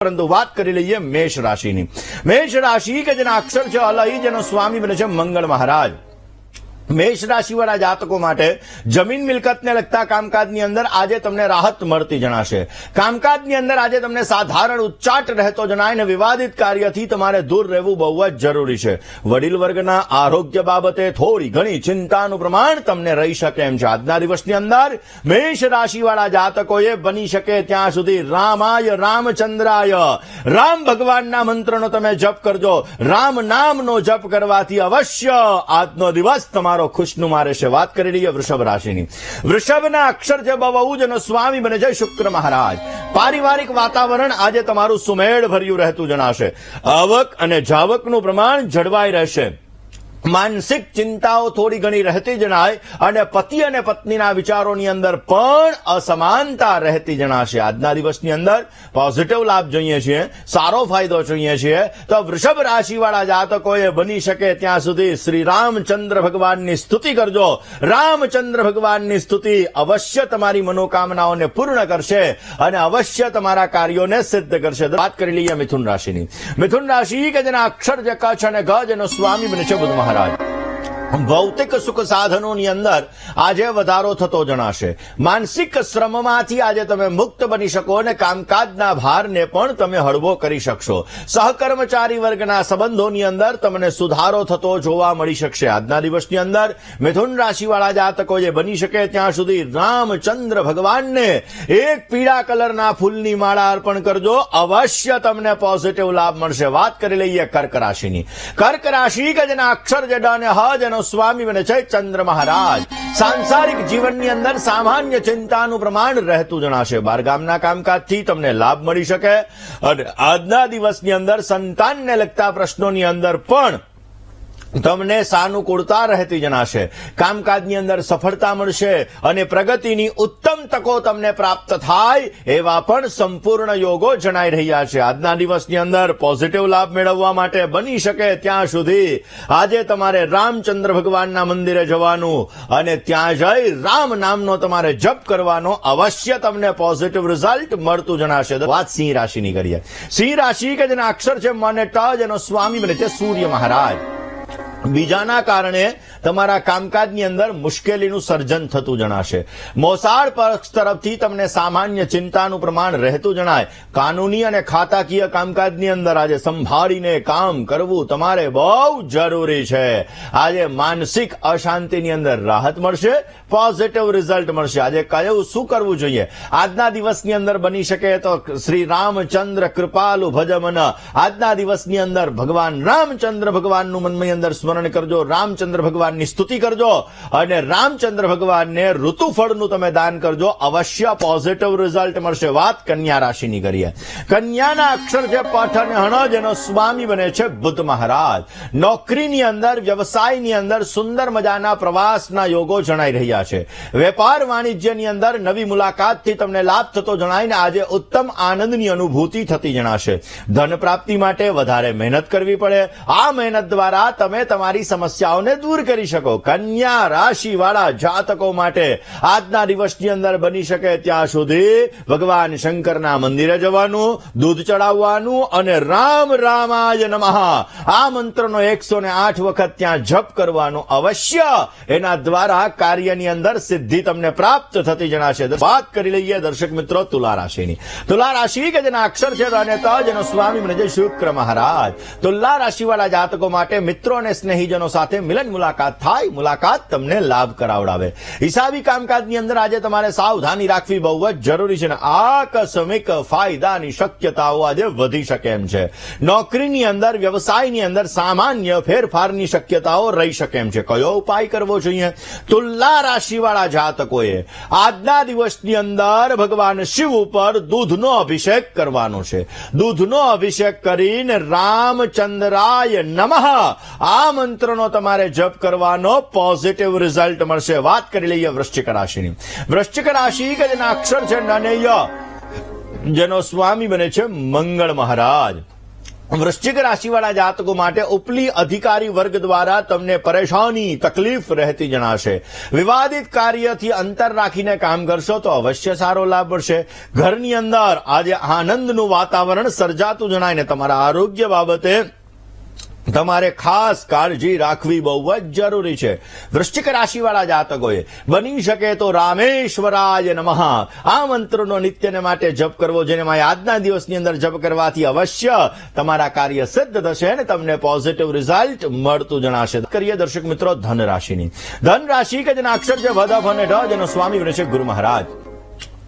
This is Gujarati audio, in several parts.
પરંતુ વાત કરી લઈએ મેષ રાશિની. મેષ રાશિ કે જેના અક્ષર છે અલઈ, જેનો સ્વામી બને છે મંગળ મહારાજ. મેષ રાશિવાળા જાતકો માટે જમીન મિલકતને લગતા કામકાજની અંદર આજે તમને રાહત મળતી જણાશે. કામકાજની અંદર આજે તમને સાધારણ ઉચ્ચાટ રહેતો જણાય ને વિવાદિત કાર્યથી તમારે દૂર રહેવું બહુ જ જરૂરી છે. વડીલ વર્ગના આરોગ્ય બાબતે થોડી ઘણી ચિંતાનું પ્રમાણ તમને રહી શકે એમ છે. આજના દિવસની અંદર મેષ રાશિવાળા જાતકોએ બની શકે ત્યાં સુધી રામાય રામચંદ્રાય રામ ભગવાનના મંત્રનો તમે જપ કરજો. રામ નામનો જપ કરવાથી અવશ્ય આજનો દિવસ તમારો ખુશનુમા રહેશે. વાત કરી લઈએ વૃષભ રાશિની. વૃષભના અક્ષર છે બહુ, જેનો સ્વામી બને છે શુક્ર મહારાજ. પારિવારિક વાતાવરણ આજે તમારું સુમેળ ભર્યું રહેતું જણાશે. આવક અને જાવકનું પ્રમાણ જળવાઈ રહેશે. માનસિક ચિંતાઓ થોડી ઘણી રહેતી જણાય અને પતિ અને પત્નીના વિચારોની અંદર પણ અસમાનતા રહેતી જણાશે. આજના દિવસની અંદર પોઝિટિવ લાભ જોઈએ છીએ, સારો ફાયદો જોઈએ છીએ તો વૃષભ રાશિવાળા જાતકોએ બની શકે ત્યાં સુધી શ્રી રામચંદ્ર ભગવાનની સ્તુતિ કરજો. રામચંદ્ર ભગવાનની સ્તુતિ અવશ્ય તમારી મનોકામનાઓને પૂર્ણ કરશે અને અવશ્ય તમારા કાર્યોને સિદ્ધ કરશે. વાત કરી લઈએ મિથુન રાશિની. મિથુન રાશિ કે જેના અક્ષર છે કચ્છ અને ગ, જેનો સ્વામી બને છે બુધ મહારાજ. ભૌતિક સુખ સાધનોની અંદર આજે વધારો થતો જણાશે. માનસિક શ્રમમાંથી આજે તમે મુક્ત બની શકો અને કામકાજના ભારને પણ તમે હળવો કરી શકશો. સહકર્મચારી વર્ગના સંબંધોની અંદર તમને સુધારો થતો જોવા મળી શકશે. આજના દિવસની અંદર મિથુન રાશિવાળા જાતકોએ બની શકે ત્યાં સુધી રામચંદ્ર ભગવાનને એક પીળા કલરના ફૂલની માળા અર્પણ કરજો. અવશ્ય તમને પોઝિટિવ લાભ મળશે. વાત કરી લઈએ કર્ક રાશિની. કર્ક રાશિ કે જેના અક્ષર જે ડ અને હ, જેનો સ્વામી બને છે ચંદ્ર મહારાજ. સાંસારિક જીવનની અંદર સામાન્ય ચિંતાનું પ્રમાણ રહેતું જણાશે. બારગામના કામકાજથી તમને લાભ મળી શકે અને આજના દિવસની અંદર સંતાનને લગતા પ્રશ્નોની અંદર પણ તમને સાનુકૂળતા રહેતી જણાશે. કામકાજની અંદર સફળતા મળશે અને પ્રગતિની ઉત્તમ તકો તમને પ્રાપ્ત થાય એવા પણ સંપૂર્ણ યોગો જણાઈ રહ્યા છે. આજના દિવસની અંદર પોઝિટિવ લાભ મેળવવા માટે બની શકે ત્યાં સુધી આજે તમારે રામચંદ્ર ભગવાનના મંદિરે જવાનું અને ત્યાં જઈ રામ નામનો તમારે જપ કરવાનો. અવશ્ય તમને પોઝિટિવ રિઝલ્ટ મળતું જણાશે. વાત સિંહ રાશિની કરીએ. સિંહ રાશિ કે જેના અક્ષર છે મ અને ટ, જેનો સ્વામી બને છે સૂર્ય મહારાજ. બીજાના કારણે તમારા કામકાજની અંદર મુશ્કેલીનું સર્જન થતું જણાશે. મોસાળ પક્ષ તરફથી તમને સામાન્ય ચિંતાનું પ્રમાણ રહેતું જણાય. કાનૂની અને ખાતાકીય કામકાજની અંદર આજે સંભાળીને કામ કરવું તમારે બહુ જરૂરી છે. આજે માનસિક અશાંતિની અંદર રાહત મળશે, પોઝિટિવ રિઝલ્ટ મળશે. આજે કયું શું કરવું જોઈએ આજના દિવસની અંદર બની શકે તો શ્રી રામચંદ્ર કૃપાલુ ભજમન. આજના દિવસની અંદર ભગવાન રામચંદ્ર ભગવાનનું મનની અંદર સ્મરણ કરજો, રામચંદ્ર ભગવાનની સ્તુતિ કરજો અને રામચંદ્ર ભગવાનને ઋતુફળનું તમે દાન કરજો. અવશ્ય પોઝિટિવ રિઝલ્ટ મળશે. વાત કન્યા રાશિની કરીએ. કન્યાના અક્ષર છે પઠ અને હણ, જેનો સ્વામી બને છે બુધ મહારાજ. નોકરીની અંદર, વ્યવસાયની અંદર સુંદર મજાના પ્રવાસના યોગો જણાઈ રહ્યા છે. વેપાર વાણિજ્યની અંદર નવી મુલાકાતથી તમને લાભ થતો જણાય ને આજે ઉત્તમ આનંદની અનુભૂતિ થતી જણાશે. ધન પ્રાપ્તિ માટે વધારે મહેનત કરવી પડે. આ મહેનત દ્વારા તમે તમારી સમસ્યાઓને દૂર કરી શકો. કન્યા રાશિ વાળા જાતકો માટે આજના દિવસની અંદર બની શકે ત્યાં સુધી ભગવાન શંકરના મંદિરે જવાનું, દૂધ ચડાવવાનું અને રામ રામાય નમઃ આ મંત્રનો 108 વખત ત્યાં જપ કરવાનો. અવશ્ય એના દ્વારા કાર્યની અંદર સિદ્ધિ તમને પ્રાપ્ત થતી જણાશે. વાત કરી લઈએ દર્શક મિત્રો તુલા રાશિની. તુલા રાશિ કે જેના અક્ષર છે ર અને ત, જેનો સ્વામી બને છે શુક્ર મહારાજ. તુલા રાશિવાળા જાતકો માટે મિત્રો અને સ્નેહીજનો સાથે મિલન મુલાકાત થાય. મુલાકાત તમને લાભ કરાવડાવે. હિસાબી કામકાજની અંદર આજે તમારે સાવધાની રાખવી બહુ જ જરૂરી છે. આકસ્મિક ફાયદાની શક્યતાઓ આજે વધી શકે એમ છે. નોકરીની અંદર, વ્યવસાયની અંદર સામાન્ય ફેરફારની શક્યતાઓ રહી શકે એમ છે. કયો ઉપાય કરવો જોઈએ? તુલા રાશિવાળા જાતકોએ આજના દિવસની અંદર ભગવાન શિવ ઉપર દૂધનો અભિષેક કરવાનો છે. દૂધનો અભિષેક કરીને રામચંદ્રાય નમઃ આ મંત્રનો તમારે જપ કરવાનો. પોઝિટિવ રિઝલ્ટ મળશે. વાત કરી લઈએ વૃશ્ચિક રાશિની. વૃશ્ચિક રાશિ કે જેના અક્ષર છે ન અને ય, જેનો સ્વામી બને છે મંગળ મહારાજ. વૃશ્ચિક રાશિવાળા જાતકો માટે ઉપલી અધિકારી વર્ગ દ્વારા તમને પરેશાની તકલીફ રહેતી જણાશે. વિવાદિત કાર્યથી અંતર રાખીને કામ કરશો તો અવશ્ય સારો લાભ મળશે. ઘરની અંદર આજે આનંદનું વાતાવરણ સર્જાતું જણાય ને તમારા આરોગ્ય બાબતે તમારે ખાસ કાળજી રાખવી બહુ જ જરૂરી છે. વૃશ્ચિક રાશિવાળા જાતકોએ બની શકે તો રામેશ્વરાય નમઃ આ મંત્રનો નિત્યને માટે જપ કરવો, જેને આજના દિવસની અંદર જપ કરવાથી અવશ્ય તમારા કાર્ય સિદ્ધ થશે અને તમને પોઝિટિવ રિઝલ્ટ મળતું જણાશે. કરીએ દર્શક મિત્રો ધન રાશિની. ધન રાશિ કે જેના અક્ષર છે વધ અને ઢ, જેનો સ્વામી બને છે ગુરુ મહારાજ.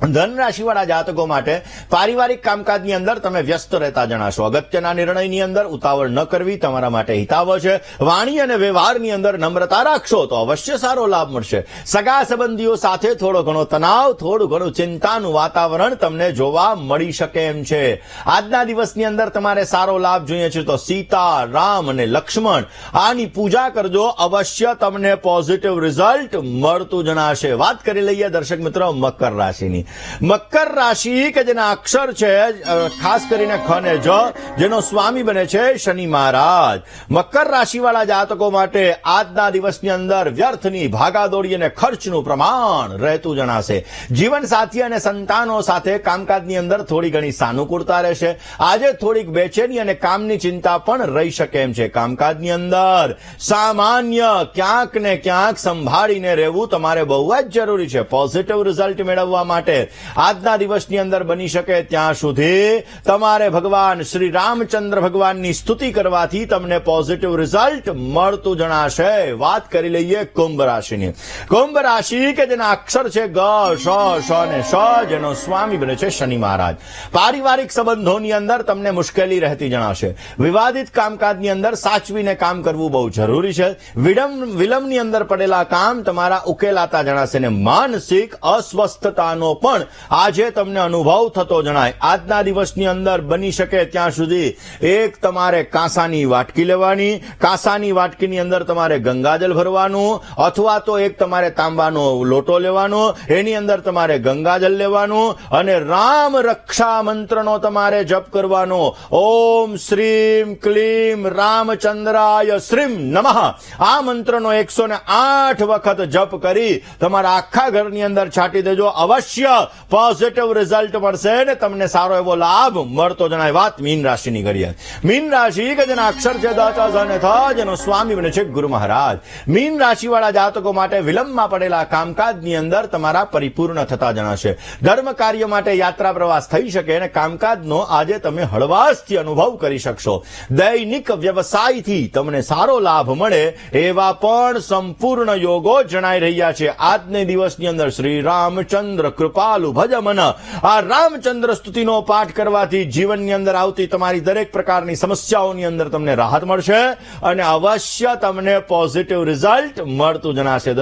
ધન રાશિવાળા જાતકો માટે પારિવારિક કામકાજની અંદર તમે વ્યસ્ત રહેતા જણાશો. અગત્યના નિર્ણયની અંદર ઉતાવળ ન કરવી તમારા માટે હિતાવહ છે. વાણી અને વ્યવહારની અંદર નમ્રતા રાખશો તો અવશ્ય સારો લાભ મળશે. સગા સંબંધીઓ સાથે થોડો ઘણો તણાવ, થોડું ઘણું ચિંતાનું વાતાવરણ તમને જોવા મળી શકે એમ છે. આજના દિવસની અંદર તમારે સારો લાભ જોઈએ છે તો સીતા, રામ અને લક્ષ્મણ આની પૂજા કરજો, અવશ્ય તમને પોઝિટિવ રિઝલ્ટ મળતું જણાશે. વાત કરી લઈએ દર્શક મિત્રો મકર રાશિની. મકર રાશિ કે જેના અક્ષર છે ખાસ કરીને ખ ને જ, જેનો સ્વામી બને છે શનિ મહારાજ. મકર રાશિવાળા જાતકો માટે આજના દિવસની અંદર વ્યર્થની ભાગાદોડી અને ખર્ચનું પ્રમાણ રહેતું જણાશે. જીવન સાથી અને સંતાનો સાથે કામકાજની અંદર થોડી ઘણી સાનુકૂળતા રહેશે. આજે થોડીક બેચેની અને કામની ચિંતા પણ રહી શકે એમ છે. કામકાજની અંદર સામાન્ય ક્યાંક ને ક્યાંક સંભાળીને રહેવું તમારે બહુ જ જરૂરી છે. પોઝિટિવ રિઝલ્ટ મેળવવા માટે આજના દિવસની અંદર બની શકે ત્યાં સુધી તમારે ભગવાન શ્રી રામચંદ્ર ભગવાનની સ્તુતિ કરવાથી તમને પોઝિટિવ રિઝલ્ટ મળતું જણાશે. વાત કરી લઈએ કુંભ રાશિની. કુંભ રાશિ કે જેના અક્ષર છે ગ, શ, શ અને શ, જેનો સ્વામી બને છે શનિ મહારાજ. પારિવારિક સંબંધોની અંદર તમને મુશ્કેલી રહેતી જણાશે. વિવાદિત કામકાજની અંદર સાચવીને કામ કરવું બહુ જરૂરી છે. વિલંબની અંદર પડેલા કામ તમારા ઉકેલાતા જણાશે અને માનસિક અસ્વસ્થતાનો પણ આજે તમને અનુભવ થતો જણાય. આજના દિવસની અંદર બની શકે ત્યાં સુધી એક તમારે કાંસાની વાટકી લેવાની, કાંસાની વાટકીની અંદર તમારે ગંગાજલ ભરવાનું, અથવા તો એક તમારે તાંબાનો લોટો લેવાનો, એની અંદર તમારે ગંગાજલ લેવાનું અને રામ રક્ષા મંત્રનો તમારે જપ કરવાનો. ઓમ શ્રીમ ક્લીમ રામચંદ્રાય શ્રીમ નમઃ આ મંત્રનો 108 વખત જપ કરી તમારા આખા ઘરની અંદર છાંટી દેજો. અવશ્ય પોઝિટિવ રિઝલ્ટ મળશે ને તમને સારો એવો લાભ મળતો જણાય. વાત મીન રાશિની કરીએ. મીન રાશિ કે જેના અક્ષર છે દ, ચ, ઝ અને થ, જેનો સ્વામી બને છે ગુરુ મહારાજ. મીન રાશિવાળા જાતકો માટે વિલંબમાં પડેલા કામકાજની અંદર તમારા પરિપૂર્ણ થતા જણાશે. ધર્મ કાર્ય માટે યાત્રા પ્રવાસ થઈ શકે અને કામકાજનો આજે તમે હળવાશથી અનુભવ કરી શકશો. દૈનિક વ્યવસાયથી તમને સારો લાભ મળે એવા પણ સંપૂર્ણ યોગો જણાઈ રહ્યા છે. આજના દિવસની અંદર શ્રી રામચંદ્ર કૃપાલુ ભજમન આ રામચંદ્ર સ્તુતિનો પાઠ કરવાથી જીવનની અંદર આવતી તમારી દરેક પ્રકારની સમસ્યાઓની અંદર તમને રાહત મળશે અને અવશ્ય તમને પોઝિટિવ રિઝલ્ટ મળતું જણાશે.